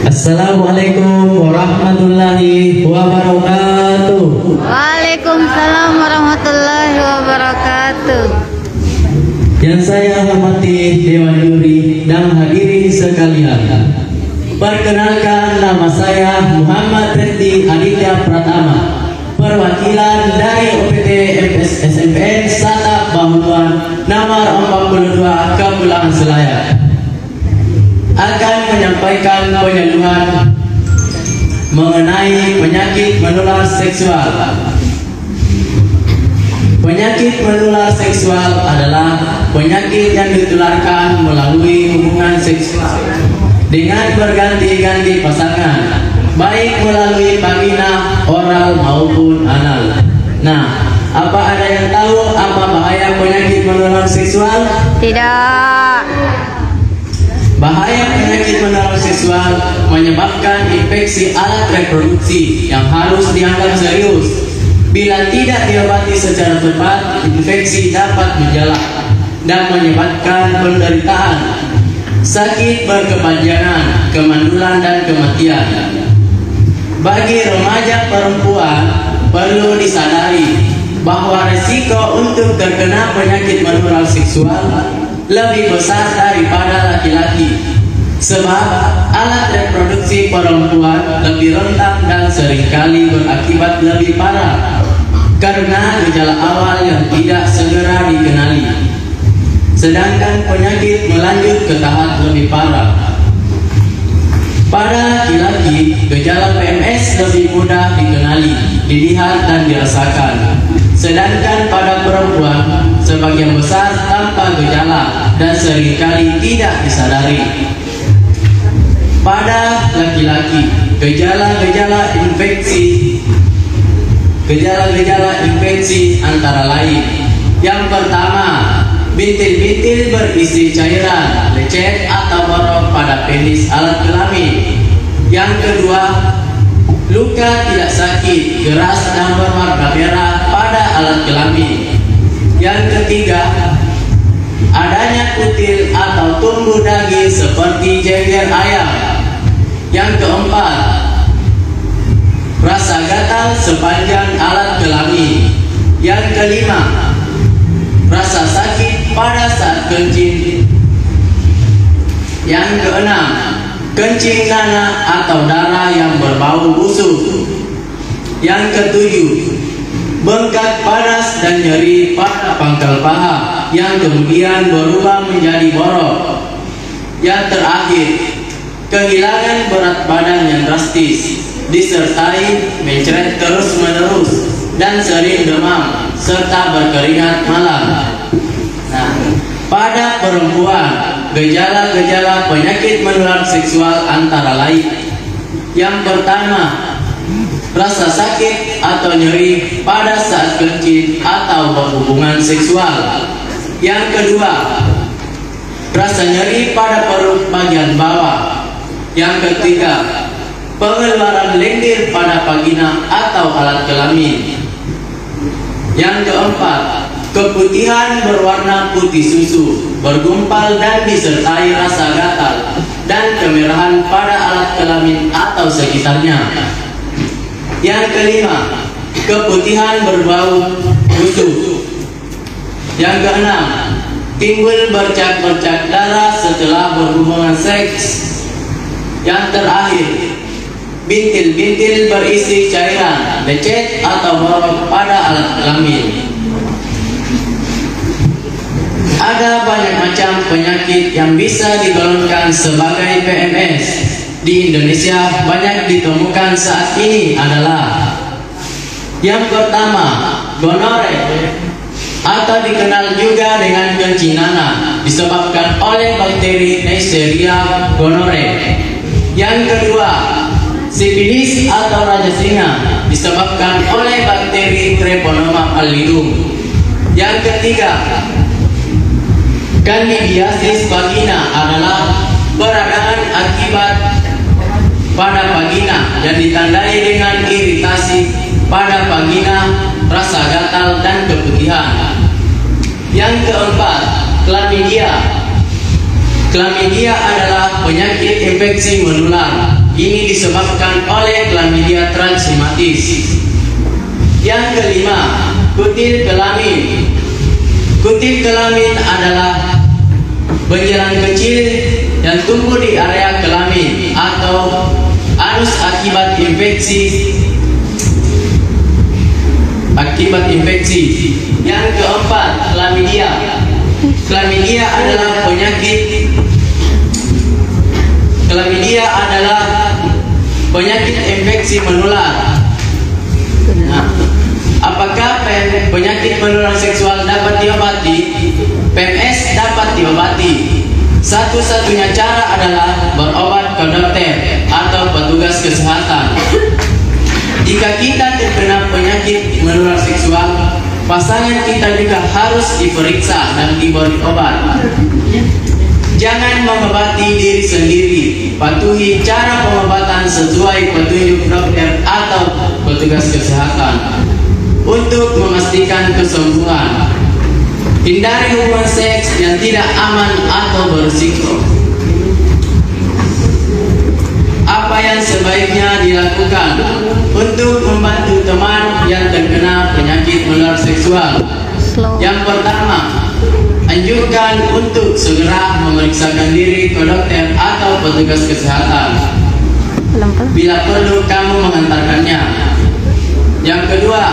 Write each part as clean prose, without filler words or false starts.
Assalamualaikum warahmatullahi wabarakatuh. Waalaikumsalam warahmatullahi wabarakatuh. Yang saya hormati Dewan Juri dan hadirin sekalian, perkenalkan nama saya Muhammad Reddy Aditya Pratama, perwakilan dari OPT SMPN Satap Bahuluan nomor 42 Kepulauan Selayar, akan menyampaikan penyuluhan mengenai penyakit menular seksual. Penyakit menular seksual adalah penyakit yang ditularkan melalui hubungan seksual dengan berganti-ganti pasangan, baik melalui vagina, oral maupun anal. Nah, apa ada yang tahu apa bahaya penyakit menular seksual? Tidak. Bahaya penyakit menular seksual menyebabkan infeksi alat reproduksi yang harus dianggap serius. Bila tidak diobati secara tepat, infeksi dapat menjalar dan menyebabkan penderitaan, sakit berkepanjangan, kemandulan dan kematian. Bagi remaja perempuan, perlu disadari bahwa risiko untuk terkena penyakit menular seksual lebih besar daripada laki-laki, sebab alat reproduksi perempuan lebih rentan dan seringkali berakibat lebih parah karena gejala awal yang tidak segera dikenali, sedangkan penyakit melanjut ke tahap lebih parah. Pada laki-laki, gejala PMS lebih mudah dikenali, dilihat dan dirasakan, sedangkan pada perempuan sebagian besar tanpa gejala dan seringkali tidak disadari. Pada laki-laki, gejala-gejala infeksi antara lain: yang pertama, bintil-bintil berisi cairan, lecet atau borok pada penis alat kelamin. Yang kedua, luka tidak sakit, keras dan berwarna merah pada alat kelamin. Yang ketiga, adanya kutil atau tumbuh daging seperti jengger ayam. Yang keempat, rasa gatal sepanjang alat kelamin. Yang kelima, rasa sakit pada saat kencing. Yang keenam, kencing nanah atau darah yang berbau busuk. Yang ketujuh, bengkak panas dan nyeri pada pangkal paha yang kemudian berubah menjadi borok. Yang terakhir, kehilangan berat badan yang drastis disertai mencret terus-menerus dan sering demam serta berkeringat malam. Nah, pada perempuan, gejala-gejala penyakit menular seksual antara lain: yang pertama, rasa sakit atau nyeri pada saat kencing atau berhubungan seksual. Yang kedua, rasa nyeri pada perut bagian bawah. Yang ketiga, pengeluaran lendir pada vagina atau alat kelamin. Yang keempat, keputihan berwarna putih susu, bergumpal dan disertai rasa gatal dan kemerahan pada alat kelamin atau sekitarnya. Yang kelima, keputihan berbau busuk. Yang keenam, timbul bercak-bercak darah setelah berhubungan seks. Yang terakhir, bintil-bintil berisi cairan, lecet atau borok pada alat kelamin. Ada banyak macam penyakit yang bisa digolongkan sebagai PMS. Di Indonesia banyak ditemukan saat ini adalah: yang pertama, gonore atau dikenal juga dengan kencing nanah, disebabkan oleh bakteri Neisseria gonorrhoeae. Yang kedua, sifilis atau raja singa, disebabkan oleh bakteri Treponema pallidum. Yang ketiga, candidiasis vagina adalah peradangan akibat pada vagina yang ditandai dengan iritasi pada vagina, rasa gatal dan keputihan. Yang keempat, klamidia. Klamidia adalah penyakit infeksi menular Ini disebabkan oleh chlamydia transrheumatis. Yang kelima, kutil kelamin. Kutil kelamin adalah benjolan kecil yang tumbuh di area kelamin atau anus akibat infeksi. Yang keempat, chlamydia. Chlamydia adalah penyakit infeksi menular. Nah, apakah penyakit menular seksual dapat diobati? PMS dapat diobati. Satu-satunya cara adalah berobat ke dokter atau petugas kesehatan. Jika kita terkena penyakit menular seksual, pasangan kita juga harus diperiksa dan diberi obat. Jangan mengobati diri sendiri. Patuhi cara pengobatan sesuai petunjuk dokter atau petugas kesehatan untuk memastikan kesembuhan. Hindari hubungan seks yang tidak aman atau berisiko. Apa yang sebaiknya dilakukan untuk membantu teman yang terkena penyakit menular seksual? Yang pertama, anjurkan untuk segera memeriksakan diri ke dokter atau petugas kesehatan. Bila perlu, kamu mengantarkannya. Yang kedua,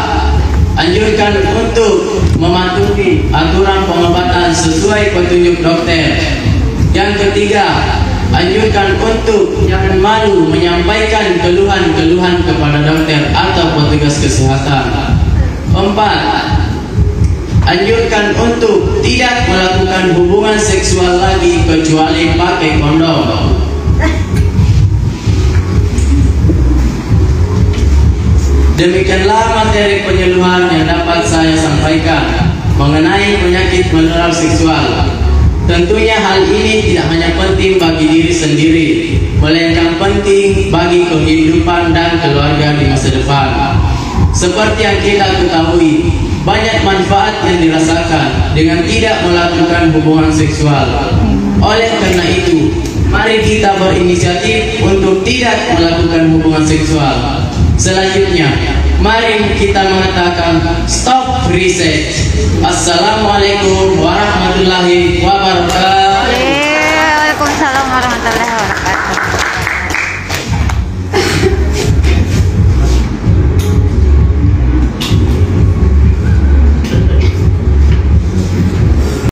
anjurkan untuk mematuhi aturan pengobatan sesuai petunjuk dokter. Yang ketiga, anjurkan untuk jangan malu menyampaikan keluhan-keluhan kepada dokter atau petugas kesehatan. 4. Anjurkan untuk tidak melakukan hubungan seksual lagi kecuali pakai kondom. Demikianlah materi penyuluhan yang dapat saya sampaikan mengenai penyakit menular seksual. Tentunya hal ini tidak hanya penting bagi diri sendiri, melainkan penting bagi kehidupan dan keluarga di masa depan. Seperti yang kita ketahui, banyak manfaat yang dirasakan dengan tidak melakukan hubungan seksual. Oleh karena itu, mari kita berinisiatif untuk tidak melakukan hubungan seksual. Selanjutnya, mari kita mengatakan stop free sex. Assalamualaikum warahmatullahi wabarakatuh.